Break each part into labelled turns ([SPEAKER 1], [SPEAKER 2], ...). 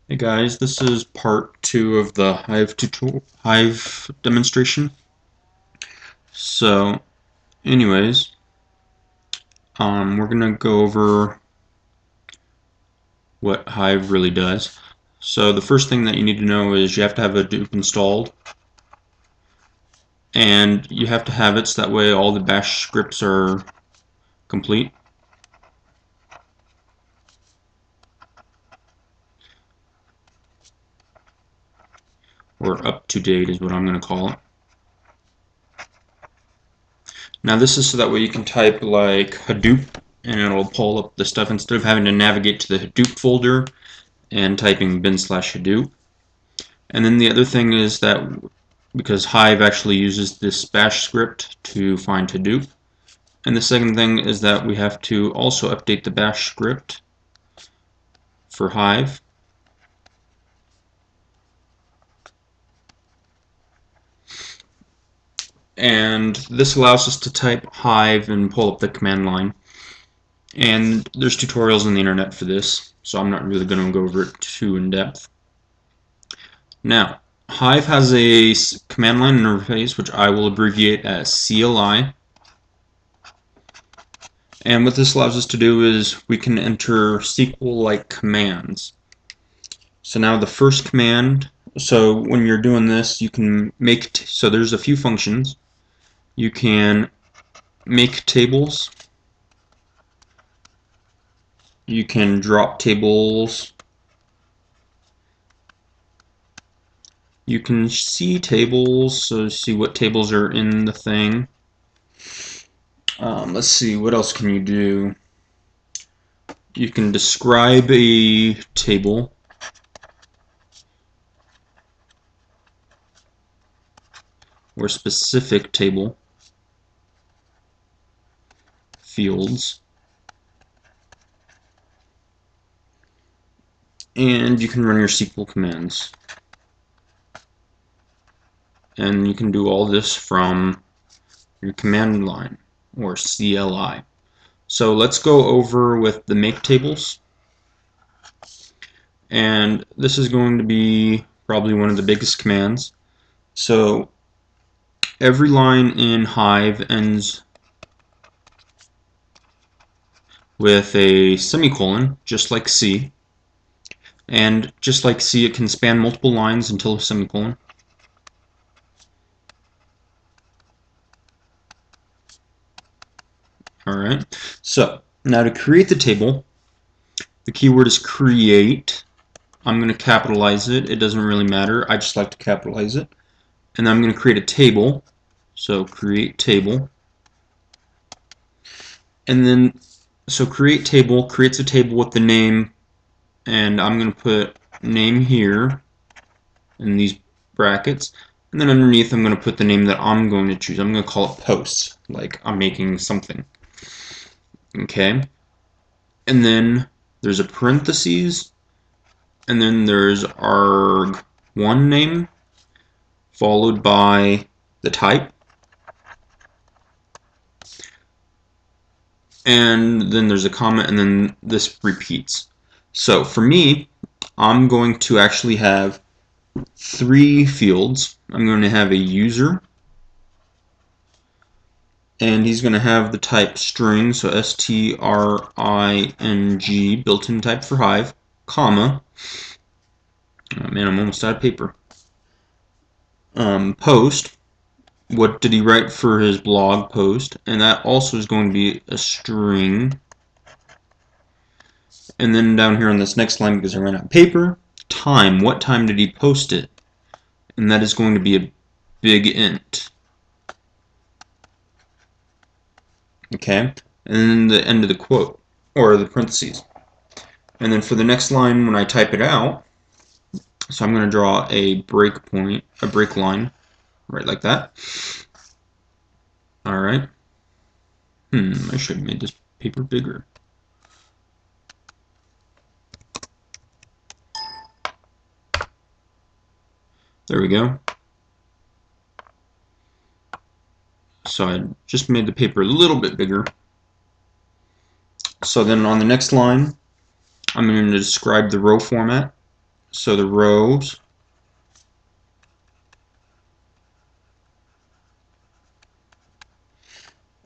[SPEAKER 1] Hey guys, this is part 2 of the Hive demonstration. So, anyways, we're gonna go over what Hive really does. So the first thing that you need to know is you have to have Hadoop installed, and you have to have it so that way all the bash scripts are complete, or up to date is what I'm gonna call it. Now this is so that way you can type like Hadoop and it'll pull up the stuff instead of having to navigate to the Hadoop folder and typing bin/Hadoop. And then the other thing is that because Hive actually uses this bash script to find Hadoop. And the second thing is that we have to also update the bash script for Hive. And this allows us to type Hive and pull up the command line. And there's tutorials on the internet for this, so I'm not really going to go over it too in depth. Now, Hive has a command line interface, which I will abbreviate as CLI. And what this allows us to do is we can enter SQL-like commands. So now the first command, so when you're doing this, you can make, so there's a few functions. You can make tables. You can drop tables. You can see tables, so see what tables are in the thing. Let's see, what else can you do? You can describe a table. Or specific table. Fields. And you can run your SQL commands. And you can do all this from your command line, or CLI. So let's go over with the make tables. And this is going to be probably one of the biggest commands. So every line in Hive ends with a semicolon, just like C. And just like C, it can span multiple lines until a semicolon. Alright, so now to create the table, the keyword is create. I'm going to capitalize it. It doesn't really matter. I just like to capitalize it. And then I'm going to create a table. So create table. And then, so create table creates a table with the name. And I'm going to put name here in these brackets. And then underneath, I'm going to put the name that I'm going to choose. I'm going to call it post, like I'm making something. Okay. And then there's a parentheses. And then there's arg1 name, followed by the type. And then there's a comma, and then this repeats. So for me, I'm going to actually have 3 fields. I'm going to have a user, and he's going to have the type string, so string, built-in type for Hive, comma. Oh man, I'm almost out of paper. Post. What did he write for his blog post? And that also is going to be a string. And then down here on this next line, because I ran out of paper, time. What time did he post it? And that is going to be a big int. Okay? And then the end of the quote, or the parentheses. And then for the next line, when I type it out, so I'm going to draw a break line, right like that. Alright. I should have made this paper bigger. There we go. So I just made the paper a little bit bigger. So then on the next line, I'm going to describe the row format. So the rows,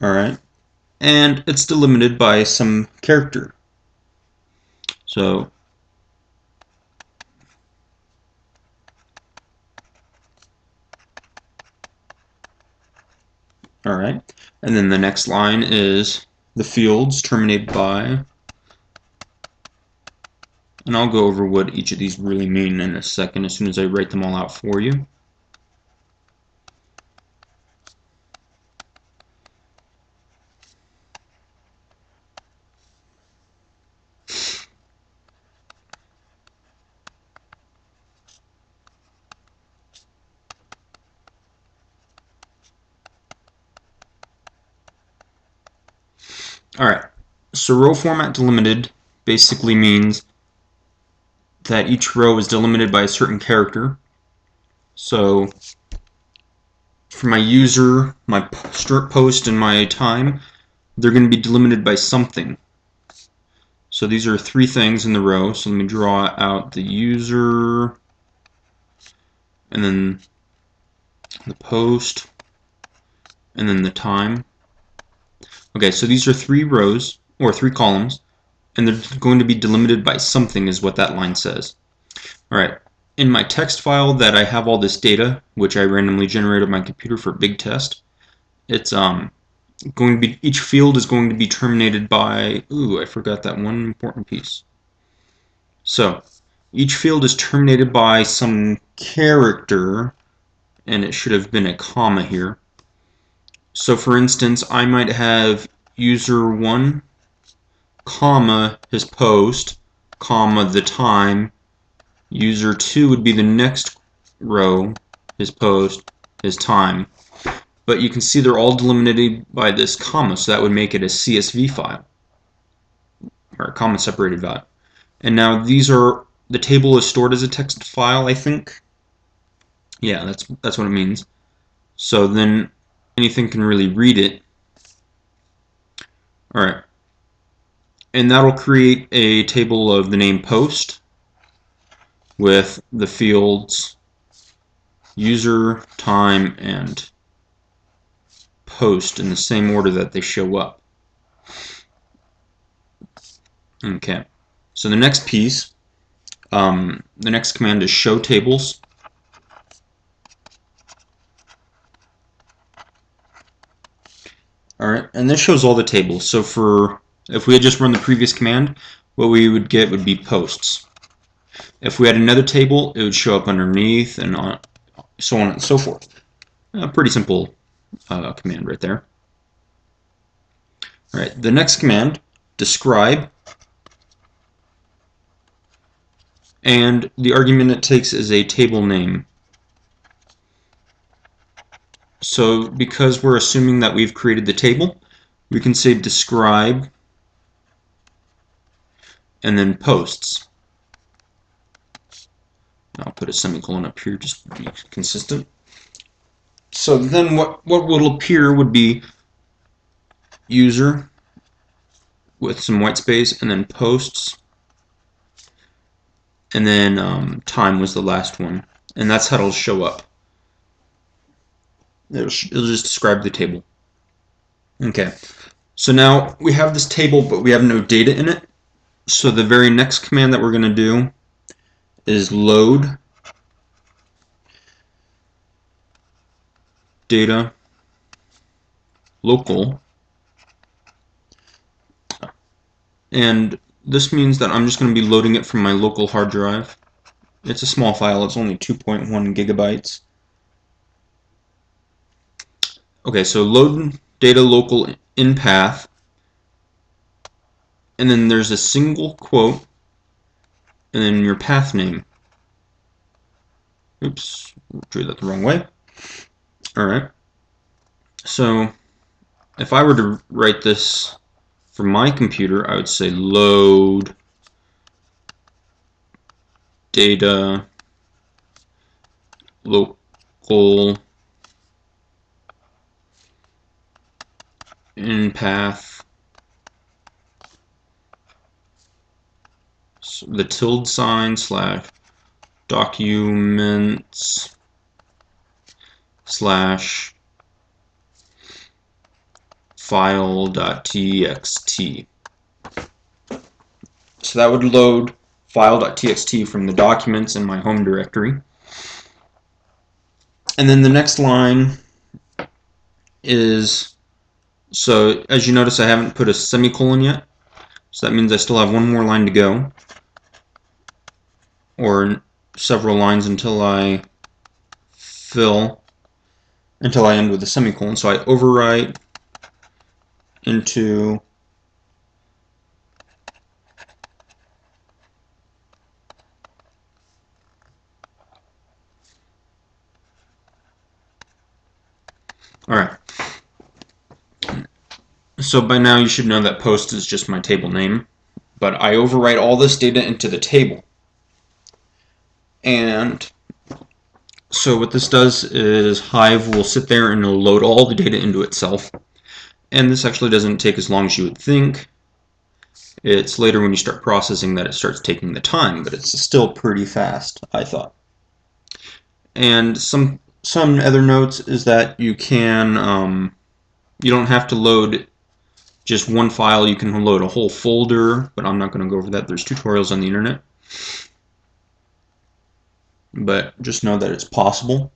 [SPEAKER 1] all right, and it's delimited by some character. So all right, and then the next line is the fields terminated by, and I'll go over what each of these really mean in a second as soon as I write them all out for you. Alright, so row format delimited basically means that each row is delimited by a certain character. So for my user, my post, and my time, they're going to be delimited by something. So these are three things in the row. So let me draw out the user, and then the post, and then the time. Okay, so these are three rows, or three columns, and they're going to be delimited by something is what that line says. Alright, in my text file that I have all this data, which I randomly generated on my computer for a big test, it's going to be, each field is going to be terminated by, ooh, I forgot that one important piece. So, each field is terminated by some character, and it should have been a comma here. So for instance, I might have user1, comma, his post, comma, the time. User2 would be the next row, his post, his time. But you can see they're all delimited by this comma, so that would make it a CSV file, or a comma separated value. And now these are, the table is stored as a text file, I think. Yeah, that's what it means. So then anything can really read it. Alright. And that'll create a table of the name post with the fields user, time, and post in the same order that they show up. Okay, so the next piece, the next command is show tables. Alright, and this shows all the tables. So for, if we had just run the previous command, what we would get would be posts. If we had another table, it would show up underneath, and so on and so forth. Pretty simple command right there. Alright, the next command, describe, and the argument it takes is a table name. So because we're assuming that we've created the table, we can say describe and then posts. I'll put a semicolon up here just to be consistent. So then what will appear would be user with some white space, and then posts, and then time was the last one, and that's how it'll show up. It'll just describe the table. Okay, so now we have this table, but we have no data in it. So the very next command that we're going to do is load data local, and this means that I'm just going to be loading it from my local hard drive. It's a small file, it's only 2.1 gigabytes. Okay, so load data local in path, and then there's a single quote, and then your path name. Oops, drew that the wrong way. Alright, so if I were to write this for my computer, I would say load data local in path, so the tilde sign slash documents slash file.txt. So that would load file.txt from the documents in my home directory. And then the next line is, so as you notice I haven't put a semicolon yet, so that means I still have one more line to go, or several lines until I end with a semicolon. So I overwrite into alright. So by now you should know that post is just my table name, but I overwrite all this data into the table. And so what this does is Hive will sit there and it'll load all the data into itself. And this actually doesn't take as long as you would think. It's later when you start processing that it starts taking the time, but it's still pretty fast, I thought. And some other notes is that you can you don't have to load just one file, you can load a whole folder, but I'm not going to go over that. There's tutorials on the internet. But just know that it's possible.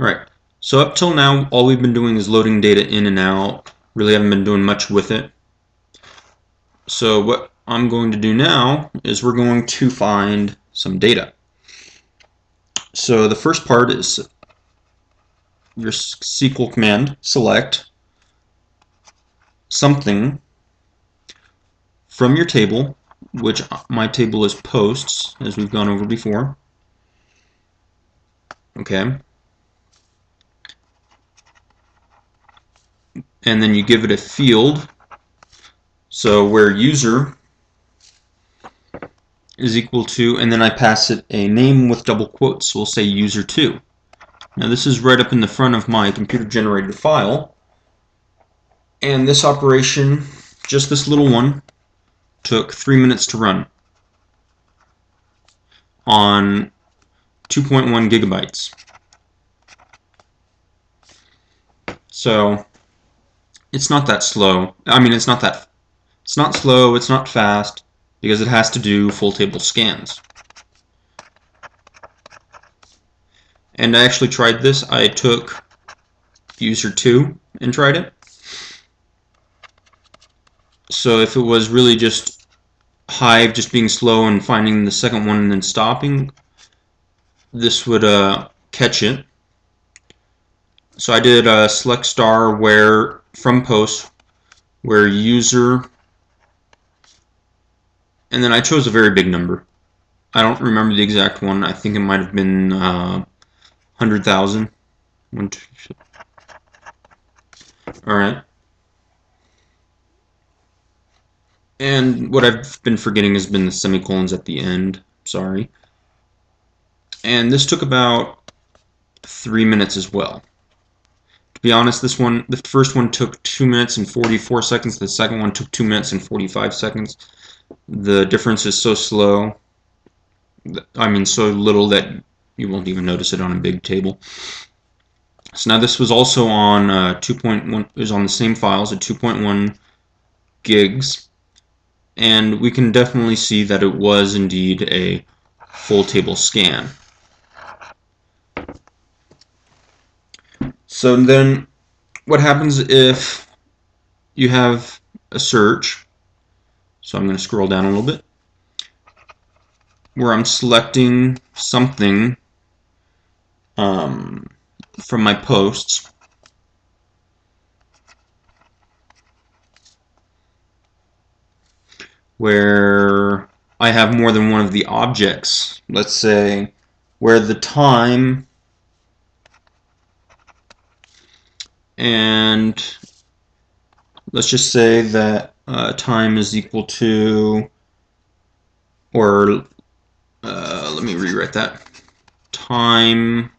[SPEAKER 1] Alright, so up till now, all we've been doing is loading data in and out. Really haven't been doing much with it. So what I'm going to do now is we're going to find some data. So the first part is your SQL command, select something from your table, which my table is posts, as we've gone over before. Okay. And then you give it a field, so where user is equal to, and then I pass it a name with double quotes, so we'll say user2. Now this is right up in the front of my computer generated file, and this operation, just this little one, took 3 minutes to run on 2.1 gigabytes. So it's not that slow. I mean, it's not slow, it's not fast, because it has to do full table scans. And I actually tried this. I took user2 and tried it. So if it was really just Hive just being slow and finding the second one and then stopping, this would catch it. So I did select star where from post where user, and then I chose a very big number. I don't remember the exact one. I think it might have been 100,000. Alright. And what I've been forgetting has been the semicolons at the end. Sorry. And this took about 3 minutes as well. To be honest, the first one took 2 minutes and 44 seconds. The second one took 2 minutes and 45 seconds. The difference is so slow. I mean, so little that you won't even notice it on a big table. So now this was also on 2.1. It was on the same files at 2.1 gigs. And we can definitely see that it was indeed a full table scan. So then what happens if you have a search? So I'm going to scroll down a little bit, where I'm selecting something from my posts. Where I have more than one of the objects. Let's say where the time and let's just say that time is equal to, or let me rewrite that. Time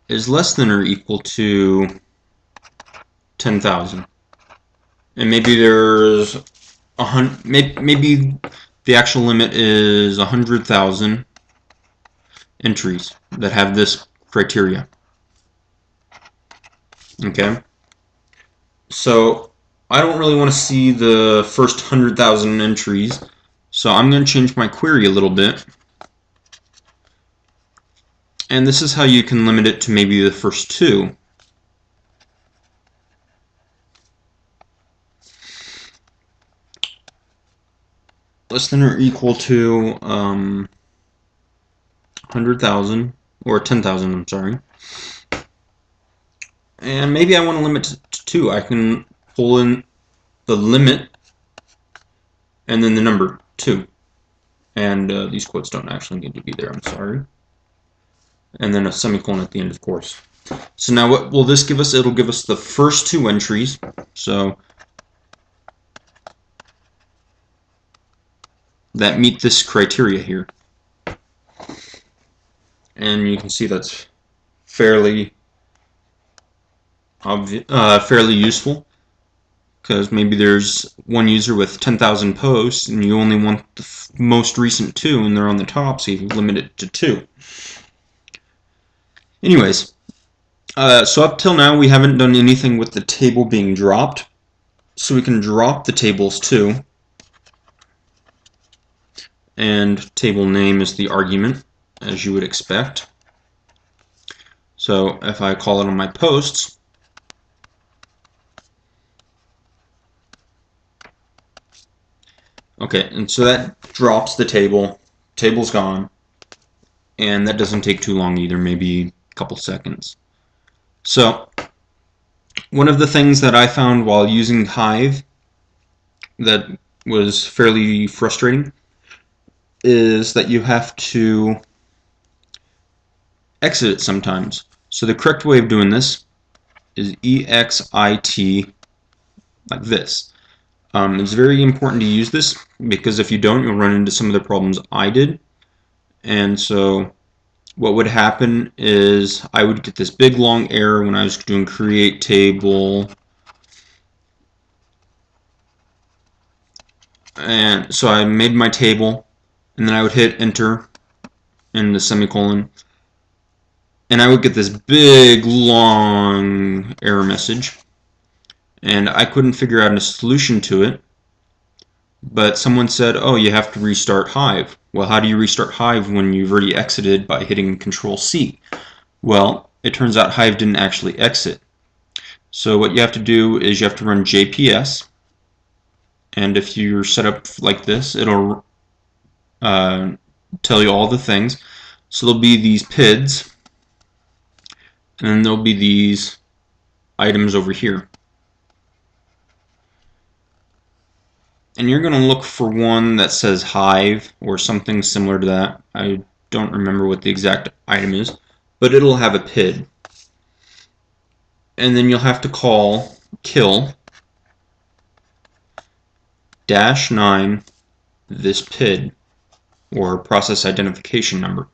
[SPEAKER 1] is less than or equal to 10,000. And maybe there's maybe the actual limit is 100,000, entries that have this criteria. Okay, so I don't really want to see the first 100,000 entries, so I'm going to change my query a little bit. And this is how you can limit it to maybe the first two. Less than or equal to 100,000 or 10,000, I'm sorry. And maybe I want to limit to 2. I can pull in the limit and then the number 2. And these quotes don't actually need to be there, I'm sorry. And then a semicolon at the end, of course. So now what will this give us? It'll give us the first 2 entries. So that meet this criteria here. And you can see that's fairly fairly useful, because maybe there's one user with 10,000 posts and you only want the most recent 2 and they're on the top, so you limit it to 2. Anyways, so up till now we haven't done anything with the table being dropped, so we can drop the tables too. And table name is the argument, as you would expect. So if I call it on my posts, okay, and so that drops the table. Table's gone, and that doesn't take too long either, maybe a couple seconds. So one of the things that I found while using Hive that was fairly frustrating is that you have to exit it sometimes. So the correct way of doing this is EXIT, like this. It's very important to use this, because if you don't, you'll run into some of the problems I did. And so what would happen is I would get this big long error when I was doing create table. And so I made my table, and then I would hit enter and the semicolon, and I would get this big long error message, and I couldn't figure out a solution to it. But someone said, oh, you have to restart Hive. Well, how do you restart Hive when you've already exited by hitting Control-C? Well, it turns out Hive didn't actually exit. So what you have to do is you have to run JPS, and if you're set up like this, it'll tell you all the things. So there'll be these PIDs, and then there'll be these items over here. And you're going to look for one that says Hive or something similar to that. I don't remember what the exact item is, but it'll have a PID. And then you'll have to call kill -9 this PID, or process identification number.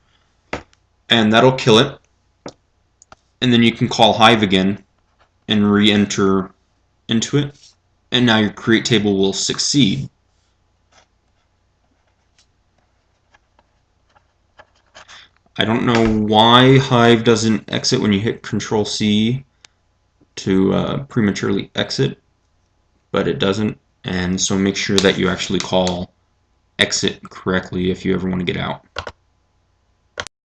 [SPEAKER 1] And that'll kill it. And then you can call Hive again and re-enter into it. And now your create table will succeed. I don't know why Hive doesn't exit when you hit Control-C to prematurely exit, but it doesn't, and so make sure that you actually call exit correctly if you ever want to get out.